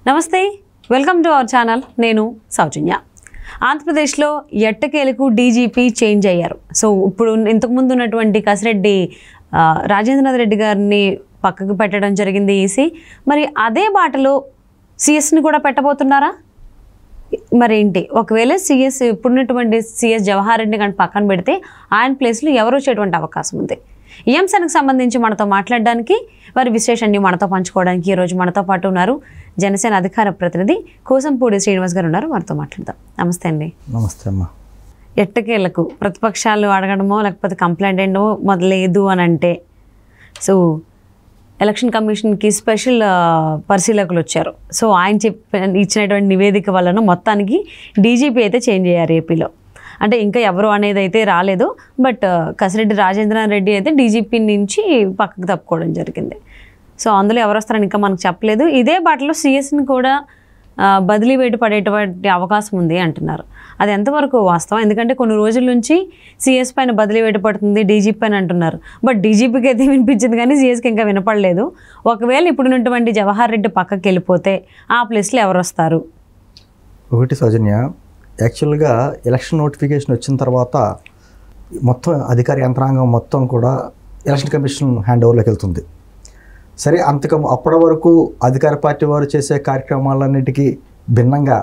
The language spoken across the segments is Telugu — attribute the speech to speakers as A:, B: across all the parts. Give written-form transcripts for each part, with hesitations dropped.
A: నమస్తే, వెల్కమ్ టు అవర్ ఛానల్. నేను సౌజన్య. ఆంధ్రప్రదేశ్లో ఎట్టకేలకు డీజీపీ చేంజ్ అయ్యారు. సో ఇప్పుడు ఇంతకుముందు ఉన్నటువంటి కసిరెడ్డి రాజేంద్రనాథ్ రెడ్డి గారిని పక్కకు పెట్టడం జరిగింది ఈసీ. మరి అదే బాటలో సిఎస్ని కూడా పెట్టబోతున్నారా? మరేంటి ఒకవేళ సిఎస్ ఇప్పుడున్నటువంటి సిఎస్ జవహర్ రెడ్డిని కానీ పక్కన పెడితే ఆయన ప్లేస్లో ఎవరు వచ్చేటువంటి అవకాశం ఉంది? ఈ అంశానికి సంబంధించి మనతో మాట్లాడడానికి, వారి విశ్లేషణని మనతో పంచుకోవడానికి ఈరోజు మనతో పాటు ఉన్నారు జనసేన అధికార ప్రతినిధి కోసంపూడి శ్రీనివాస్ గారు ఉన్నారు. వారితో మాట్లాడదాం. నమస్తే అండి.
B: నమస్తే అమ్మా.
A: ఎట్టకేలకు ప్రతిపక్షాలు అడగడమో లేకపోతే కంప్లైంట్ ఏంటో మొదలేదు అని అంటే, సో ఎలక్షన్ కమిషన్కి స్పెషల్ పరిశీలకులు వచ్చారు. సో ఆయన ఇచ్చినటువంటి నివేదిక వలన మొత్తానికి డీజీపీ అయితే చేంజ్ అయ్యారు ఏపీలో. అంటే ఇంకా ఎవరు అనేది అయితే రాలేదు, బట్ కసిరెడ్డి రాజేంద్రనాథ్ రెడ్డి అయితే డీజీపీ నుంచి పక్కకు తప్పుకోవడం జరిగింది. సో అందులో ఎవరు వస్తారని ఇంకా మనకు చెప్పలేదు. ఇదే బాటలో సిఎస్ని కూడా బదిలీ వేటు పడేటువంటి అవకాశం ఉంది అంటున్నారు. అది ఎంతవరకు వాస్తవం? ఎందుకంటే కొన్ని రోజుల నుంచి సిఎస్ పైన బదిలీ వేటు పడుతుంది డీజీపీ పైన అంటున్నారు. బట్ డీజీపీకి అయితే వినిపించింది కానీ సిఎస్కి ఇంకా వినపడలేదు. ఒకవేళ ఇప్పుడున్నటువంటి జవహర్ రెడ్డి పక్కకి వెళ్ళిపోతే ఆ ప్లేస్లో ఎవరు వస్తారు?
B: ఒకటి సౌజన్య, యాక్చువల్గా ఎలక్షన్ నోటిఫికేషన్ వచ్చిన తర్వాత మొత్తం అధికార యంత్రాంగం మొత్తం కూడా ఎలక్షన్ కమిషన్ హ్యాండ్ ఓవర్లోకి వెళ్తుంది. సరే, అప్పటి వరకు అధికార పార్టీ వారు చేసే కార్యక్రమాలన్నిటికీ భిన్నంగా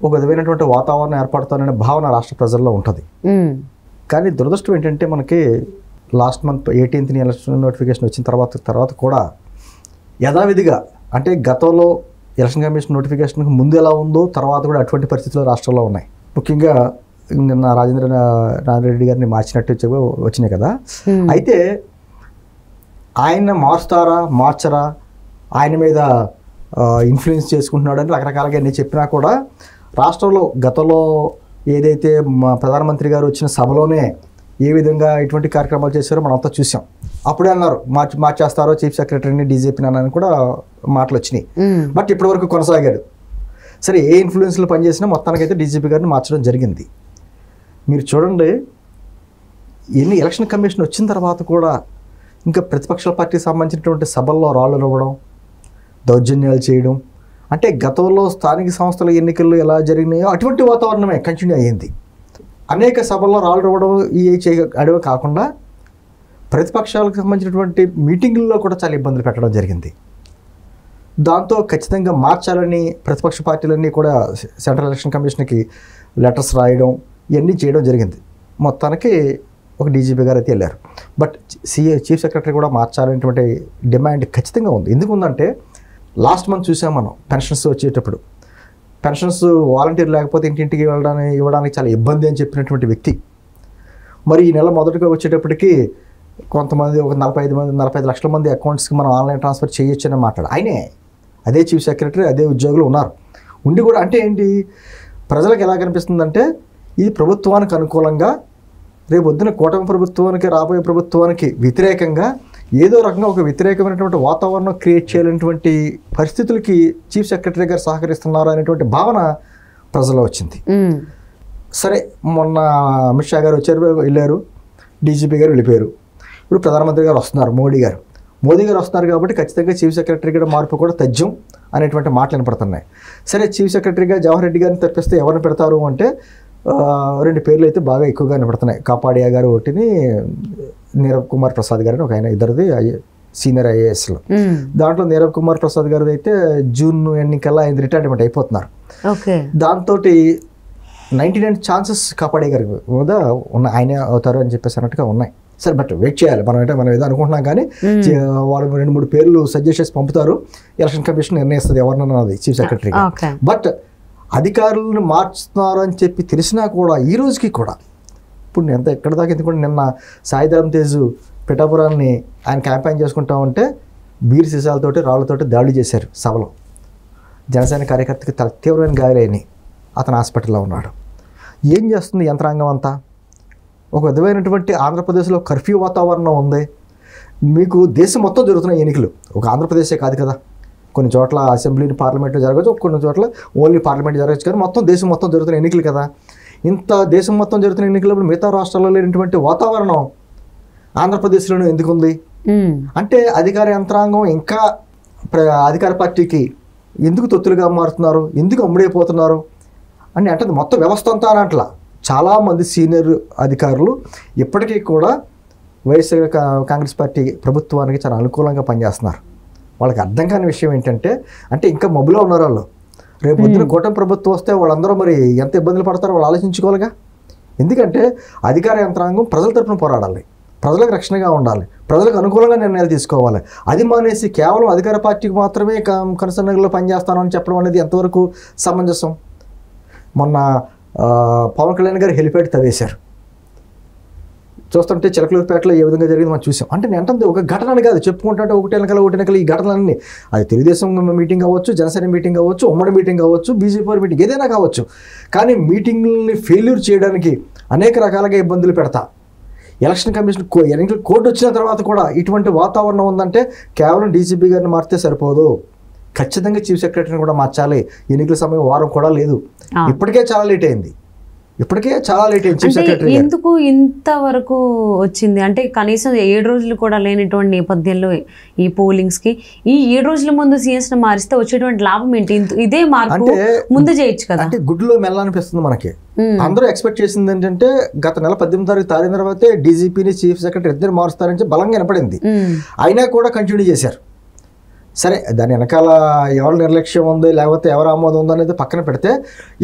B: ఒక విధమైనటువంటి వాతావరణం ఏర్పడుతుందనే భావన రాష్ట్ర ప్రజల్లో ఉంటుంది. కానీ దురదృష్టం ఏంటంటే మనకి last month 18th election notification వచ్చిన తర్వాత కూడా యథావిధిగా, అంటే గతంలో ఎలక్షన్ కమిషన్ నోటిఫికేషన్కి ముందు ఎలా ఉందో తర్వాత కూడా అటువంటి పరిస్థితులు రాష్ట్రంలో ఉన్నాయి. ముఖ్యంగా నిన్న రాజేంద్రనాథ్ రెడ్డి గారిని మార్చినట్టు వచ్చినాయి కదా. అయితే ఆయన మారుస్తారా మార్చరా, ఆయన మీద ఇన్ఫ్లుయెన్స్ చేసుకుంటున్నాడు అని రకరకాలుగా ఎన్ని చెప్పినా కూడా రాష్ట్రంలో గతంలో ఏదైతే ప్రధానమంత్రి గారు వచ్చిన సభలోనే ఏ విధంగా ఇటువంటి కార్యక్రమాలు చేశారో మనం అంతా చూసాం. అప్పుడే అన్నారు మార్చేస్తారో చీఫ్ సెక్రటరీని డీజీపీని అని కూడా మాటలు వచ్చినాయి. బట్ ఇప్పటివరకు కొనసాగాడు. సరే, ఏ ఇన్ఫ్లుయెన్స్లో పనిచేసినా మొత్తానికైతే డీజీపీ గారిని మార్చడం జరిగింది. మీరు చూడండి, ఎన్ని ఎలక్షన్ కమిషన్ వచ్చిన తర్వాత కూడా ఇంకా ప్రతిపక్ష పార్టీకి సంబంధించినటువంటి సభల్లో రాళ్ళు ఇవ్వడం, దౌర్జన్యాలు చేయడం, అంటే గతంలో స్థానిక సంస్థల ఎన్నికలు ఎలా జరిగినాయో అటువంటి వాతావరణమే కంటిన్యూ అయ్యింది. అనేక సభల్లో రాళ్ళు ఇవ్వడం అడవి కాకుండా ప్రతిపక్షాలకు సంబంధించినటువంటి మీటింగుల్లో కూడా చాలా ఇబ్బందులు పెట్టడం జరిగింది. దాంతో ఖచ్చితంగా మార్చాలని ప్రతిపక్ష పార్టీలన్నీ కూడా సెంట్రల్ ఎలక్షన్ కమిషన్కి లెటర్స్ రాయడం ఇవన్నీ చేయడం జరిగింది. మొత్తానికి ఒక డీజీపీ గారు అయితే వెళ్ళారు. బట్ చీఫ్ సెక్రటరీ కూడా మార్చాలనేటువంటి డిమాండ్ ఖచ్చితంగా ఉంది. ఎందుకుందంటే లాస్ట్ మంత్ చూసాం మనం, పెన్షన్స్ వచ్చేటప్పుడు పెన్షన్స్ వాలంటీర్ లేకపోతే ఇంటింటికి ఇవ్వడానికి చాలా ఇబ్బంది అని చెప్పినటువంటి వ్యక్తి మరి ఈ నెల మొదటిగా వచ్చేటప్పటికి కొంతమంది ఒక 45 లక్షల మంది అకౌంట్స్కి మనం ఆన్లైన్ ట్రాన్స్ఫర్ చేయొచ్చు అని మాట్లాడు. ఆయనే అదే చీఫ్ సెక్రటరీ, అదే ఉద్యోగులు ఉన్నారు. ఉండి కూడా అంటే ఏంటి, ప్రజలకు ఎలా కనిపిస్తుందంటే ఇది ప్రభుత్వానికి అనుకూలంగా, రేపు వద్దున కూటమి ప్రభుత్వానికి రాబోయే ప్రభుత్వానికి వ్యతిరేకంగా ఏదో రకంగా ఒక వ్యతిరేకమైనటువంటి వాతావరణం క్రియేట్ చేయాలనేటువంటి పరిస్థితులకి చీఫ్ సెక్రటరీ గారు సహకరిస్తున్నారు అనేటువంటి భావన ప్రజల్లో వచ్చింది. సరే, మొన్న అమిత్ షా గారు వచ్చారు, వెళ్ళారు, డీజీపీ గారు వెళ్ళిపోయారు. ఇప్పుడు ప్రధానమంత్రి గారు వస్తున్నారు, మోదీ గారు వస్తున్నారు కాబట్టి ఖచ్చితంగా చీఫ్ సెక్రటరీ గారి మార్పు కూడా తథ్యం అనేటువంటి మాటలు వినపడుతున్నాయి. సరే, చీఫ్ సెక్రటరీగా జవహర్ రెడ్డి గారిని తప్పిస్తే ఎవరిని పెడతారు అంటే 2 పేర్లు అయితే బాగా ఎక్కువగా వినపడుతున్నాయి. కాపాడియా గారు ఒకటిని, నీరవ్ కుమార్ ప్రసాద్ గారిని ఒక ఆయన, ఇద్దరిది సీనియర్ ఐఏఎస్లో. దాంట్లో నీరవ్ కుమార్ ప్రసాద్ గారిది అయితే జూన్ ఎన్నికల్లా ఆయన రిటైర్మెంట్ అయిపోతున్నారు. దాంతో 99 ఛాన్సెస్ కాపాడే గారి మీద ఆయనే అవుతారు అని చెప్పేసి అన్నట్టుగా ఉన్నాయి. సరే, బట్ వెయిట్ చేయాలి. మనం ఏదో అనుకుంటున్నాం కానీ వాళ్ళు 2-3 పేర్లు సజెస్ట్ చేసి పంపుతారు. ఎలక్షన్ కమిషన్ నిర్ణయిస్తుంది ఎవరినన్నది చీఫ్ సెక్రటరీ. బట్ అధికారులను మార్చుతున్నారు అని చెప్పి తెలిసినా కూడా ఈ రోజుకి కూడా ఇప్పుడు ఎక్కడ దాకా ఎందుకంటే నిన్న సాయిధరం తేజు పిఠాపురాన్ని ఆయన క్యాంపెయిన్ చేసుకుంటా ఉంటే బీర్ సీసాలతోటి రాళ్లతోటి దాడి చేశారు సభలో. జనసేన కార్యకర్తకి తీవ్రమైన గాయాలైనాయి. అతను హాస్పిటల్లో ఉన్నాడు. ఏం చేస్తుంది యంత్రాంగం అంతా? ఒక విధమైనటువంటి ఆంధ్రప్రదేశ్లో కర్ఫ్యూ వాతావరణం ఉంది. మీకు దేశం మొత్తం జరుగుతున్న ఎన్నికలు, ఒక ఆంధ్రప్రదేశే కాదు కదా, కొన్ని చోట్ల అసెంబ్లీని పార్లమెంట్లో జరగచ్చు, కొన్ని చోట్ల ఓన్లీ పార్లమెంట్ జరగచ్చు, కానీ దేశం మొత్తం జరుగుతున్న ఎన్నికలు కదా. ఇంత దేశం మొత్తం జరుగుతున్న ఎన్నికలప్పుడు మిగతా రాష్ట్రాల్లో లేనటువంటి వాతావరణం ఆంధ్రప్రదేశ్లోనే ఎందుకుంది? అంటే అధికార యంత్రాంగం ఇంకా అధికార పార్టీకి ఎందుకు తొత్తులుగా మారుతున్నారు, ఎందుకు అమ్ముడైపోతున్నారు అని అంటే మొత్తం వ్యవస్థ అంతా అని అంటలా. చాలామంది సీనియర్ అధికారులు ఇప్పటికీ కూడా వైఎస్ఆర్ కాంగ్రెస్ పార్టీ ప్రభుత్వానికి చాలా అనుకూలంగా పనిచేస్తున్నారు. వాళ్ళకి అర్థం కాని విషయం ఏంటంటే అంటే ఇంకా మబ్బులో ఉన్నారు వాళ్ళు. రేపు పొద్దున కూటమి ప్రభుత్వం వస్తే వాళ్ళందరూ మరి ఎంత ఇబ్బందులు పడతారో వాళ్ళు ఆలోచించుకోవాలిగా. ఎందుకంటే అధికార యంత్రాంగం ప్రజల తరపున పోరాడాలి, ప్రజలకు రక్షణగా ఉండాలి, ప్రజలకు అనుకూలంగా నిర్ణయాలు తీసుకోవాలి. అది మానేసి కేవలం అధికార పార్టీకి మాత్రమే కనసన్నగలో పనిచేస్తానని చెప్పడం అనేది ఎంతవరకు సమంజసం? మొన్న పవన్ కళ్యాణ్ గారు హెలిప్యాడ్ తవ్వేశారు. చూస్తుంటే చిలకలూరుపేటలో ఏ విధంగా జరిగింది మనం చూసాం. అంటే నేను అంటే ఒక ఘటన కాదు, చెప్పుకుంటుంటే ఒకటి వెనకాల ఈ ఘటనలన్నీ అది తెలుగుదేశం మీటింగ్ అవ్వచ్చు, జనసేన మీటింగ్ అవ్వచ్చు, ఉమ్మడి మీటింగ్ అవ్వచ్చు, బీజేపీ మీటింగ్ ఏదైనా కావచ్చు. కానీ మీటింగ్ని ఫెయిల్యూర్ చేయడానికి అనేక రకాలుగా ఇబ్బందులు పెడతా. ఎలక్షన్ కమిషన్ ఎన్నికల కోడ్ వచ్చిన తర్వాత కూడా ఇటువంటి వాతావరణం ఉందంటే కేవలం డీజీపీ గారిని మారితే సరిపోదు, ఖచ్చితంగా చీఫ్ సెక్రటరీని కూడా మార్చాలి. ఎన్నికల సమయం వారం కూడా లేదు, ఇప్పటికే చాలా లేట్ అయింది చీఫ్ సెక్రటరీ.
A: ఎందుకు ఇంతవరకు వచ్చింది అంటే కనీసం 7 రోజులు కూడా లేనటువంటి నేపథ్యంలో ఈ పోలింగ్స్ కి ఈ 7 రోజుల ముందు సీఎస్ ని మారిస్తే వచ్చేటువంటి లాభం ఏంటి? ఇదే మార్పు ముందు చేయొచ్చు కదా.
B: అంటే గుడ్లో మెల్ల అనిపిస్తుంది మనకి. అందరూ ఎక్స్పెక్ట్ చేసింది ఏంటంటే గత నెల 18వ తారీఖు తారీఖు తర్వాతే డీజీపీని చీఫ్ సెక్రటరీ ఇద్దరు మారుస్తారని బలంగా వినపడింది. అయినా కూడా కంటిన్యూ చేశారు. సరే, దాని వెనకాల ఎవరి నిర్లక్ష్యం ఉంది లేకపోతే ఎవరు ఆమోదం ఉందో అనేది పక్కన పెడితే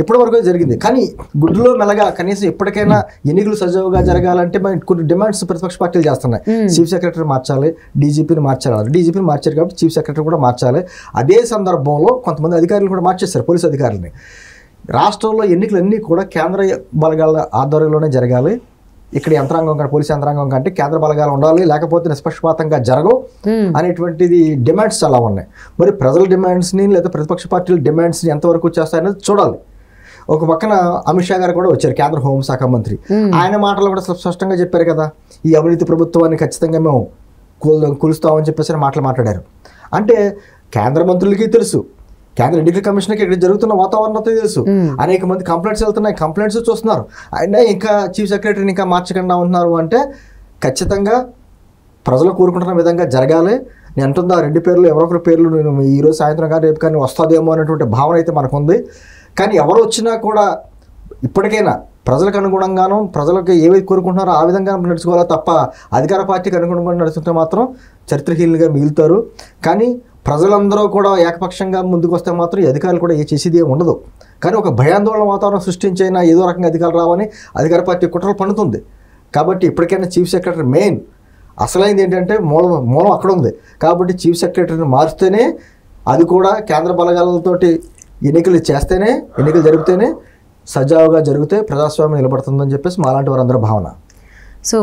B: ఇప్పటి వరకు జరిగింది. కానీ గుడ్డులో మెల్లగా కనీసం ఇప్పటికైనా ఎన్నికలు సజావుగా జరగాలంటే మనం కొన్ని డిమాండ్స్ ప్రతిపక్ష పార్టీలు చేస్తున్నాయి. చీఫ్ సెక్రటరీ మార్చాలి, డీజీపీని మార్చాలి. డీజీపీని మార్చారు కాబట్టి చీఫ్ సెక్రటరీ కూడా మార్చాలి. అదే సందర్భంలో కొంతమంది అధికారులు కూడా మార్చేస్తారు, పోలీసు అధికారులని. రాష్ట్రంలో ఎన్నికలన్నీ కూడా కేంద్ర బలగాల ఆధ్వర్యంలోనే జరగాలి. ఇక్కడ యంత్రాంగం కంటే పోలీసు యంత్రాంగం కంటే కేంద్ర బలగాలు ఉండాలి, లేకపోతే నిష్పక్షపాతంగా జరగవు అనేటువంటిది డిమాండ్స్ చాలా ఉన్నాయి. మరి ప్రజల డిమాండ్స్ని లేదా ప్రతిపక్ష పార్టీల డిమాండ్స్ని ఎంతవరకు చేస్తాయనేది చూడాలి. ఒక పక్కన అమిత్ షా గారు కూడా వచ్చారు, కేంద్ర హోంశాఖ మంత్రి. ఆయన మాటలు కూడా స్పష్టంగా చెప్పారు కదా, ఈ అవినీతి ప్రభుత్వాన్ని ఖచ్చితంగా మేము కూలుస్తామని చెప్పేసి మాటలు మాట్లాడారు. అంటే కేంద్ర మంత్రులకి తెలుసు, కేంద్ర ఎన్నికల కమిషన్కి ఇక్కడ జరుగుతున్న వాతావరణం తెలుసు. అనేక మంది కంప్లైంట్స్ వెళ్తున్నాయి, కంప్లైంట్స్ చూస్తున్నారు. అయినా ఇంకా చీఫ్ సెక్రటరీని ఇంకా మార్చకుండా ఉంటున్నారు అంటే ఖచ్చితంగా ప్రజలు కోరుకుంటున్న విధంగా జరగాలి. నేను అంటుందా 2 పేర్లు ఎవరొకరి పేర్లు నేను ఈరోజు సాయంత్రం కానీ రేపు కానీ వస్తుందేమో అనేటువంటి భావన అయితే మనకుంది. కానీ ఎవరు వచ్చినా కూడా ఇప్పటికైనా ప్రజలకు అనుగుణంగానూ ప్రజలకు ఏవైతే కోరుకుంటున్నారో ఆ విధంగా నడుచుకోవాలో తప్ప అధికార పార్టీకి అనుగుణంగా నడుస్తుంటే మాత్రం చరిత్రహీనులుగా మిగులుతారు. కానీ ప్రజలందరూ కూడా ఏకపక్షంగా ముందుకు వస్తే మాత్రం ఈ అధికారులు కూడా ఏ చేసేది ఉండదు. కానీ ఒక భయాందోళన వాతావరణం సృష్టించైనా ఏదో రకంగా అధికారులు రావని అధికార పార్టీ కుట్రలు పన్నుతుంది. కాబట్టి ఇప్పటికైనా చీఫ్ సెక్రటరీ మెయిన్ అసలైంది ఏంటంటే మూలం అక్కడ ఉంది. కాబట్టి చీఫ్ సెక్రటరీని మారిస్తేనే, అది కూడా కేంద్ర బలగాలతోటి ఎన్నికలు జరిపితేనే సజావుగా జరిగితే ప్రజాస్వామ్యం నిలబడుతుందని చెప్పేసి మాలాంటి వారందరూ భావన.
A: సో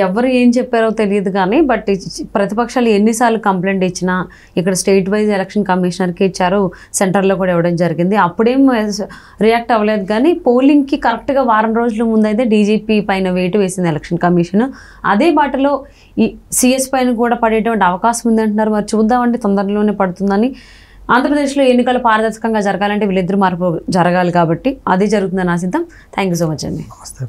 A: ఎవరు ఏం చెప్పారో తెలియదు కానీ బట్ ప్రతిపక్షాలు ఎన్నిసార్లు కంప్లైంట్ ఇచ్చినా ఇక్కడ స్టేట్ వైజ్ ఎలక్షన్ కమిషనర్కి ఇచ్చారు, సెంటర్లో కూడా ఇవ్వడం జరిగింది. అప్పుడేం రియాక్ట్ అవ్వలేదు. కానీ పోలింగ్కి కరెక్ట్గా వారం రోజుల ముందైతే డీజీపీ పైన వేటు వేసింది ఎలక్షన్ కమిషన్. అదే బాటలో ఈ సిఎస్ పైన కూడా పడేటువంటి అవకాశం ఉందంటున్నారు. మరి చూద్దామంటే తొందరలోనే పడుతుందని. ఆంధ్రప్రదేశ్లో ఎన్నికలు పారదర్శకంగా జరగాలంటే వీళ్ళిద్దరు మార్పు జరగాలి కాబట్టి అది జరుగుతుందని ఆశిద్దాం. థ్యాంక్ యూ సో మచ్ అండి.
B: నమస్తే.